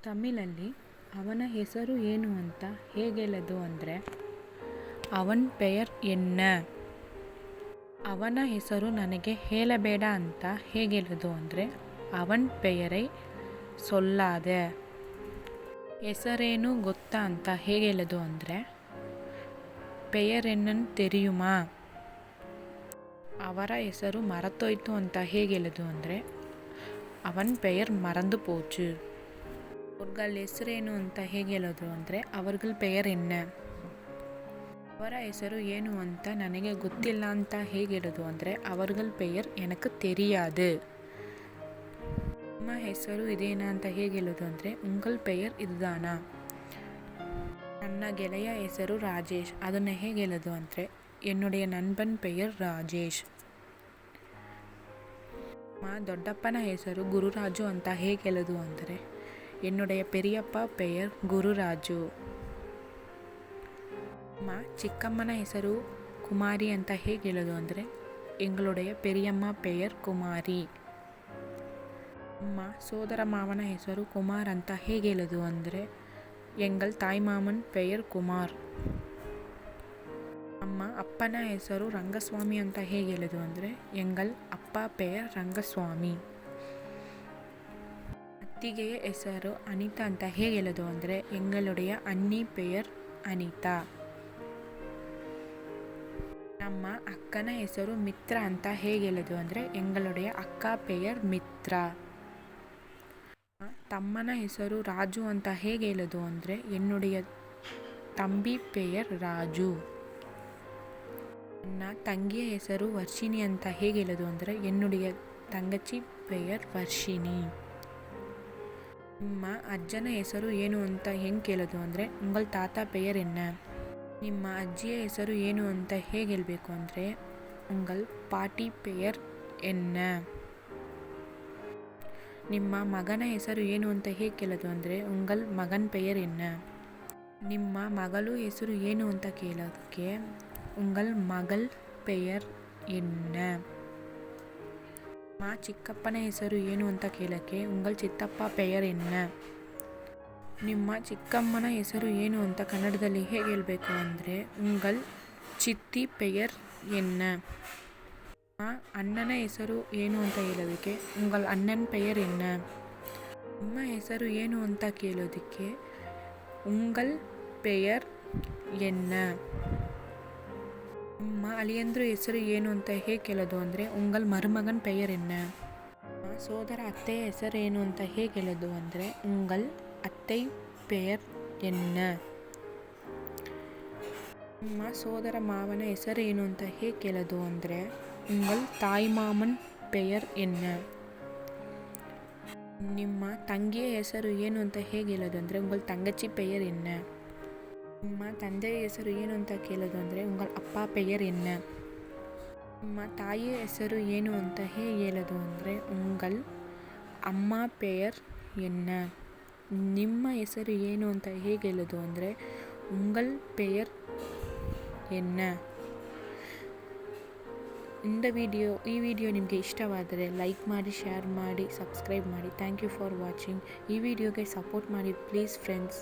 ತಮಿಳಲ್ಲಿ ಅವನ ಹೆಸರು ಏನು ಅಂತ ಹೇಗೆಳೋದು ಅಂದರೆ ಅವನ್ ಪೆಯರ್ ಎನ್ನ. ಅವನ ಹೆಸರು ನನಗೆ ಹೇಳಬೇಡ ಅಂತ ಹೇಗೆಳೋದು ಅಂದರೆ ಅವನ್ ಪೆಯರೈ ಸೊಲ್ಲಾದ. ಹೆಸರೇನು ಗೊತ್ತಾ ಅಂತ ಹೇಗೆಳೋದು ಅಂದರೆ ಪೆಯರ್ ಎನ್ನನ್ ತೆರಿಯುಮಾ. ಅವರ ಹೆಸರು ಮರೆತೋಯ್ತು ಅಂತ ಹೇಗೆಳೋದು ಅಂದರೆ ಅವನ್ ಪೆಯರ್ ಮರಂದು ಪೋಚು. ಅವ್ರಗಳ ಹೆಸರೇನು ಅಂತ ಹೇಗೆಳೋದು ಅಂದರೆ ಅವರ್ಗಳ ಪೆಯರ್ ಎನ್ನ. ಅವರ ಹೆಸರು ಏನು ಅಂತ ನನಗೆ ಗೊತ್ತಿಲ್ಲ ಅಂತ ಹೇಗೆಳೋದು ಅಂದರೆ ಅವರ್ಗಳ ಪೆಯರ್ ಎನக்கு தெரியாது. ನಿಮ್ಮ ಹೆಸರು ಇದೇನಾ ಅಂತ ಹೇಗೆಳೋದು ಅಂದರೆ ಉಂಗಲ್ ಪೆಯರ್ ಇದುದಾನಾ. ನನ್ನ ಗೆಳೆಯ ಹೆಸರು ರಾಜೇಶ್, ಅದನ್ನು ಹೇಗೆಳೋದು ಅಂದರೆ என்னுடைய நண்பன் பெயர் ರಾಜೇಶ್. ನಮ್ಮ ದೊಡ್ಡಪ್ಪನ ಹೆಸರು ಗುರುರಾಜು ಅಂತ ಹೇಗೆಳೋದು ಅಂದರೆ என்னுடைய பெரியப்பா பெயர் ಗುರುರಾಜು. ನಮ್ಮ ಚಿಕ್ಕಮ್ಮನ ಹೆಸರು ಕುಮಾರಿ ಅಂತ ಹೇಗೆಳೋದು ಅಂದರೆ ಎಂಗಳುடைய பெரியம்மா பெயர் ಕುಮಾರಿ. ನಮ್ಮ ಸೋದರ ಮಾವನ ಹೆಸರು ಕುಮಾರ್ ಅಂತ ಹೇಗೆಳೋದು ಅಂದರೆ ಎಂಗಲ್ ತಾಯಿ ಮಾಮನ್ ಪೆಯರ್ ಕುಮಾರ್. ನಮ್ಮ ಅಪ್ಪನ ಹೆಸರು ರಂಗಸ್ವಾಮಿ ಅಂತ ಹೇಗೆಳೋದು ಅಂದರೆ ಎಂಗಲ್ ಅಪ್ಪ ಪೆಯರ್ ರಂಗಸ್ವಾಮಿ. ಅತ್ತಿಗೆಯ ಹೆಸರು ಅನಿತಾ ಅಂತ ಹೇಗೆಳೋದು ಅಂದರೆ ಎಂಗಳುடைய ಅನ್ನಿ ಪೆಯರ್ ಅನಿತಾ. ನಮ್ಮ ಅಕ್ಕನ ಹೆಸರು ಮಿತ್ರ ಅಂತ ಹೇಗೆಳೋದು ಅಂದರೆ ಎಂಗಳುடைய ಅಕ್ಕ ಪೆಯರ್ ಮಿತ್ರ. ತಮ್ಮನ ಹೆಸರು ರಾಜು ಅಂತ ಹೇಗೆಳೋದು ಅಂದರೆ என்னுடைய ತಂಬಿ ಪೆಯರ್ ರಾಜು. ನನ್ನ ತಂಗಿಯ ಹೆಸರು ವರ್ಷಿಣಿ ಅಂತ ಹೇಗೆಳೋದು ಅಂದರೆ என்னுடைய ತಂಗಚಿ ಪೆಯರ್ ವರ್ಷಿಣಿ. ನಿಮ್ಮ ಅಜ್ಜನ ಹೆಸರು ಏನು ಅಂತ ಹೆಂಗೆ ಕೇಳೋದು ಅಂದರೆ ಉಂಗಲ್ ತಾತ ಪೆಯರ್ ಎನ್ನ. ನಿಮ್ಮ ಅಜ್ಜಿಯ ಹೆಸರು ಏನು ಅಂತ ಹೇಗೆ ಹೇಳಬೇಕು ಅಂದರೆ ಉಂಗಲ್ ಪಾಟಿ ಪೆಯರ್ ಎನ್ನ. ನಿಮ್ಮ ಮಗನ ಹೆಸರು ಏನು ಅಂತ ಹೇಗೆ ಕೇಳೋದು ಅಂದರೆ ಉಂಗಲ್ ಮಗನ್ ಪೆಯರ್ ಎನ್ನ. ನಿಮ್ಮ ಮಗಳು ಹೆಸರು ಏನು ಅಂತ ಕೇಳೋದಕ್ಕೆ ಉಂಗಲ್ ಮಗಲ್ ಪೆಯರ್ ಎನ್ನ. ನಿಮ್ಮ ಚಿಕ್ಕಪ್ಪನ ಹೆಸರು ಏನು ಅಂತ ಕೇಳೋಕ್ಕೆ ಉಂಗಲ್ ಚಿತ್ತಪ್ಪ ಪೆಯರ್ ಎನ್ನ. ನಿಮ್ಮ ಚಿಕ್ಕಮ್ಮನ ಹೆಸರು ಏನು ಅಂತ ಕನ್ನಡದಲ್ಲಿ ಹೇಗೆ ಹೇಳಬೇಕು ಅಂದರೆ ಉಂಗಲ್ ಚಿತ್ತಿ ಪೆಯರ್ ಎನ್ನ. ನಿಮ್ಮ ಅಣ್ಣನ ಹೆಸರು ಏನು ಅಂತ ಹೇಳೋದಕ್ಕೆ ಉಂಗಲ್ ಅಣ್ಣನ್ ಪೆಯರ್ ಎನ್ನ. ನಿಮ್ಮ ಹೆಸರು ಏನು ಅಂತ ಕೇಳೋದಕ್ಕೆ ಉಂಗಲ್ ಪೆಯರ್ ಎನ್ನ. ನಿಮ್ಮ ಅಳಿಯಂದ್ರ ಹೆಸರು ಏನು ಅಂತ ಹೇಗೆ ಕೇಳೋದು ಅಂದರೆ ಉಂಗಲ್ ಮರುಮಗನ್ ಪೆಯರ್ ಎನ್ನ. ನಿಮ್ಮ ಸೋದರ ಅತ್ತೆಯ ಹೆಸರು ಏನು ಅಂತ ಹೇಗೆ ಹೇಳೋದು ಅಂದರೆ ಉಂಗಲ್ ಅತ್ತೈ ಪೆಯರ್ ಎನ್ನ. ನಿಮ್ಮ ಸೋದರ ಮಾವನ ಹೆಸರು ಏನು ಅಂತ ಹೇಗೆ ಕೇಳೋದು ಅಂದರೆ ಉಂಗಲ್ ತಾಯಿ ಮಾಮನ್ ಪೆಯರ್ ಎನ್ನ. ನಿಮ್ಮ ತಂಗಿಯ ಹೆಸರು ಏನು ಅಂತ ಹೇಗೆ ಹೇಳೋದು ಅಂದರೆ ಉಂಗಲ್ ತಂಗಚಿ ಪೆಯರ್ ಎನ್ನ. ನಿಮ್ಮ ತಂದೆಯ ಹೆಸರು ಏನು ಅಂತ ಕೇಳೋದು ಅಂದರೆ ಉಂಗಲ್ ಅಪ್ಪ ಪೆಯರ್ ಎನ್ನ. ನಿಮ್ಮ ತಾಯಿಯ ಹೆಸರು ಏನು ಅಂತ ಹೇಗೆ ಹೇಳೋದು ಅಂದರೆ ಉಂಗಲ್ ಅಮ್ಮ ಪೆಯರ್ ಎನ್ನ. ನಿಮ್ಮ ಹೆಸರು ಏನು ಅಂತ ಹೇಗೆ ಹೇಳೋದು ಅಂದರೆ ಉಂಗಲ್ ಪೆಯರ್ ಎನ್ನ. ಈ ವಿಡಿಯೋ ನಿಮಗೆ ಇಷ್ಟವಾದರೆ ಲೈಕ್ ಮಾಡಿ, ಶೇರ್ ಮಾಡಿ, ಸಬ್ಸ್ಕ್ರೈಬ್ ಮಾಡಿ. Thank you for watching. ಈ ವಿಡಿಯೋಗೆ ಸಪೋರ್ಟ್ ಮಾಡಿ ಪ್ಲೀಸ್ ಫ್ರೆಂಡ್ಸ್.